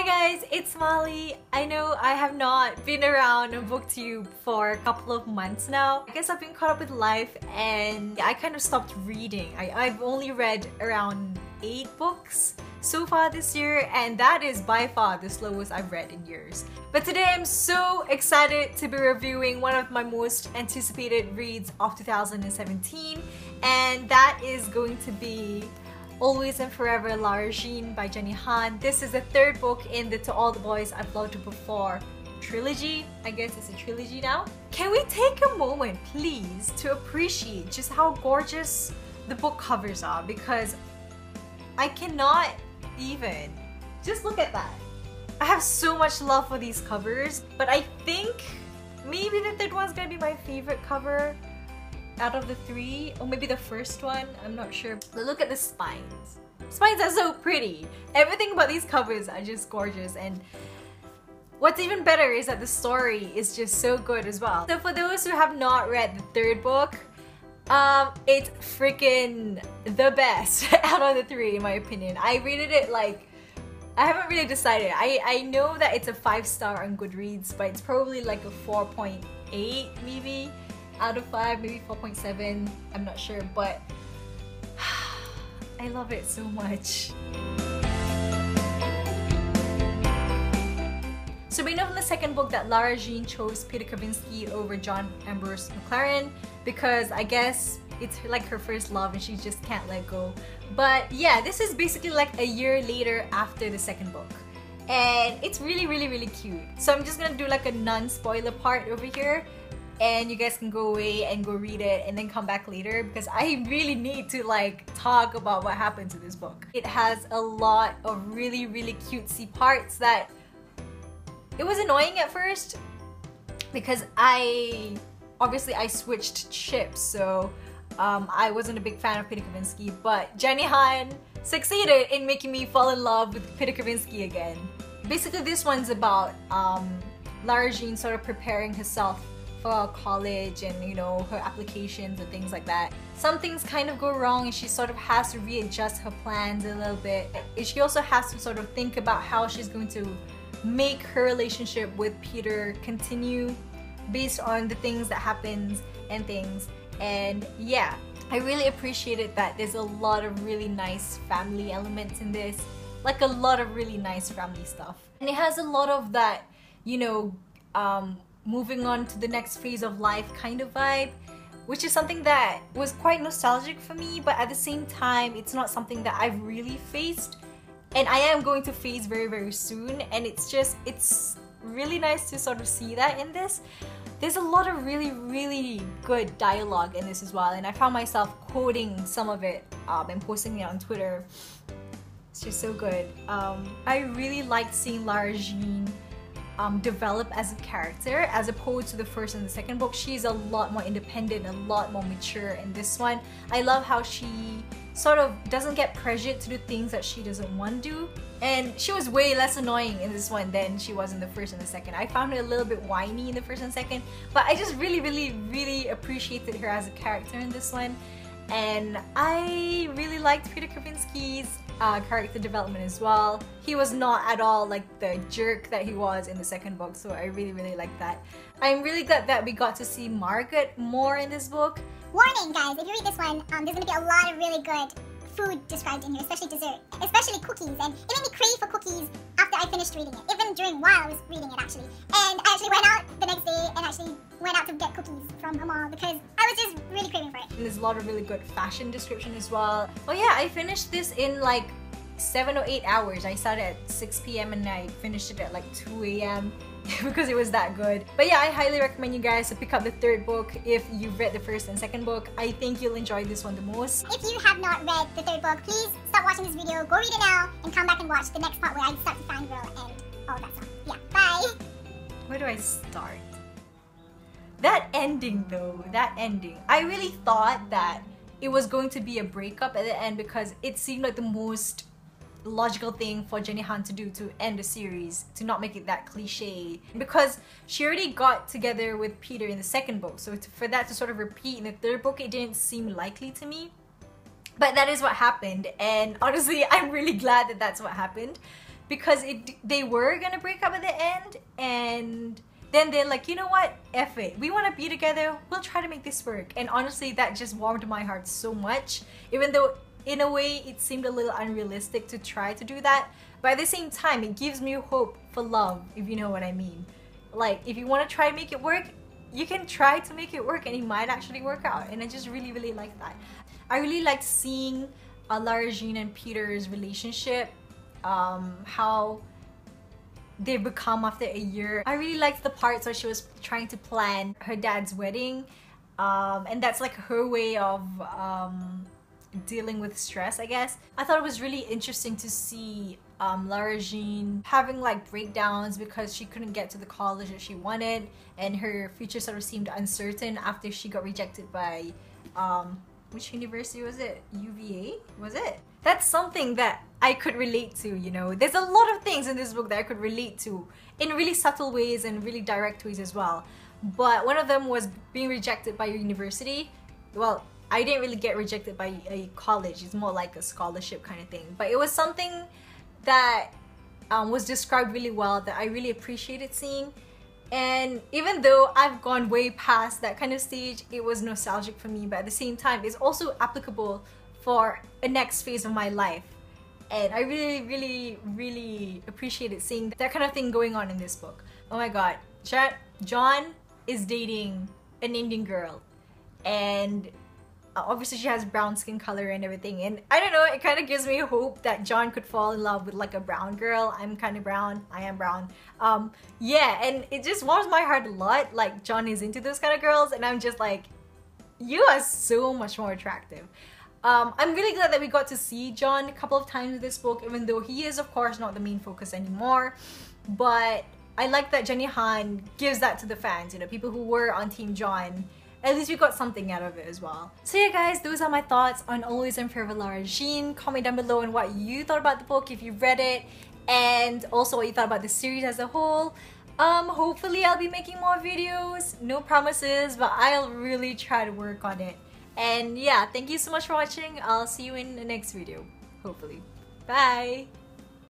guys, it's Molly. I know I have not been around on BookTube for a couple of months now. I guess I've been caught up with life and I kind of stopped reading. I've only read around 8 books so far this year, and that is by far the slowest I've read in years. But today I'm so excited to be reviewing one of my most anticipated reads of 2017, and that is going to be Always and Forever, Lara Jean by Jenny Han. This is the third book in the To All the Boys I've Loved Before trilogy. I guess it's a trilogy now. Can we take a moment, please, to appreciate just how gorgeous the book covers are? Because I cannot even. Just look at that. I have so much love for these covers, but I think maybe the third one's gonna be my favorite cover out of the 3, or maybe the first one, I'm not sure. But look at the spines. Spines are so pretty. Everything about these covers are just gorgeous, and what's even better is that the story is just so good as well. So for those who have not read the third book, it's freaking the best out of the 3 in my opinion. I rated it like, I haven't really decided. I know that it's a 5-star on Goodreads, but it's probably like a 4.8 maybe out of 5, maybe 4.7, I'm not sure, but I love it so much. So we know from the second book that Lara Jean chose Peter Kavinsky over John Ambrose McLaren because I guess it's like her first love and she just can't let go. But yeah, this is basically like a year later after the second book. And it's really cute. So I'm just gonna do like a non-spoiler part over here, and you guys can go away and go read it and then come back later because I really need to like talk about what happened to this book. It has a lot of really cutesy parts that it was annoying at first because I switched ships, so I wasn't a big fan of Peter Kavinsky, but Jenny Han succeeded in making me fall in love with Peter Kavinsky again. Basically this one's about Lara Jean sort of preparing herself for college and, you know, her applications and things like that. Some things kind of go wrong and she sort of has to readjust her plans a little bit. She also has to sort of think about how she's going to make her relationship with Peter continue based on the things that happens and things. And yeah, I really appreciated that there's a lot of really nice family elements in this, like a lot of really nice family stuff. And it has a lot of that, you know, moving on to the next phase of life kind of vibe, which is something that was quite nostalgic for me, but at the same time it's not something that I've really faced and I am going to face very soon, and it's really nice to sort of see that in this. There's a lot of really good dialogue in this as well, and I found myself quoting some of it and posting it on Twitter. It's just so good. I really liked seeing Lara Jean develop as a character as opposed to the first and the second book. She's a lot more independent, a lot more mature in this one. I love how she sort of doesn't get pressured to do things that she doesn't want to do, and she was way less annoying in this one than she was in the first and the second. I found her a little bit whiny in the first and second, but I just really appreciated her as a character in this one. And I really liked Peter Kavinsky's character development as well. He was not at all like the jerk that he was in the second book, so I really liked that. I'm really glad that we got to see Margaret more in this book. Warning guys, if you read this one, there's going to be a lot of really good food described in here, especially dessert, especially cookies, and it made me crave for cookies after I finished reading it, even during while I was reading it actually. And I actually went out the next day and actually went out to get cookies from a mall because I was just really craving for it. And there's a lot of really good fashion description as well. Oh yeah, I finished this in like 7 or 8 hours. I started at 6 p.m. and I finished it at like 2 a.m. because it was that good. But yeah, I highly recommend you guys to pick up the third book if you've read the first and second book. I think you'll enjoy this one the most. If you have not read the third book, please stop watching this video, go read it now, and come back and watch the next part where I start to fangirl and all that stuff. Yeah, bye! Where do I start? That ending though, that ending. I really thought that it was going to be a breakup at the end because it seemed like the most logical thing for Jenny Han to do to end the series, to not make it that cliche, because she already got together with Peter in the second book, so for that to sort of repeat in the third book, it didn't seem likely to me. But that is what happened, and honestly I'm really glad that that's what happened, because they were gonna break up at the end, and then they're like, you know what, F it, we want to be together, we'll try to make this work. And honestly, that just warmed my heart so much, even though in a way it seemed a little unrealistic to try to do that, but at the same time it gives me hope for love, if you know what I mean. Like, if you want to try and make it work, you can try to make it work and it might actually work out. And I just really like that. I really liked seeing Lara Jean and Peter's relationship, how they've become after a year. I really liked the parts where she was trying to plan her dad's wedding, and that's like her way of dealing with stress, I guess. I thought it was really interesting to see Lara Jean having like breakdowns because she couldn't get to the college that she wanted, and her future sort of seemed uncertain after she got rejected by which university was it? UVA? Was it? That's something that I could relate to, you know. There's a lot of things in this book that I could relate to in really subtle ways and really direct ways as well. But one of them was being rejected by your university. Well, I didn't really get rejected by a college. It's more like a scholarship kind of thing. But it was something that was described really well that I really appreciated seeing. And even though I've gone way past that kind of stage, it was nostalgic for me, but at the same time it's also applicable for a next phase of my life. And I really appreciated seeing that kind of thing going on in this book. Oh my god, John is dating an Indian girl, and obviously she has brown skin color and everything, and I don't know, it kind of gives me hope that John could fall in love with like a brown girl. I'm kind of brown, I am brown. Yeah, and it just warms my heart a lot, like John is into those kind of girls, and I'm just like, you are so much more attractive. I'm really glad that we got to see John a couple of times in this book, even though he is of course not the main focus anymore. But I like that Jenny Han gives that to the fans, you know, people who were on Team John. At least we got something out of it as well. So yeah guys, those are my thoughts on Always and Forever Lara Jean. Comment down below on what you thought about the book if you've read it, and also what you thought about the series as a whole. Hopefully I'll be making more videos. No promises, but I'll really try to work on it. And yeah, thank you so much for watching. I'll see you in the next video, hopefully. Bye!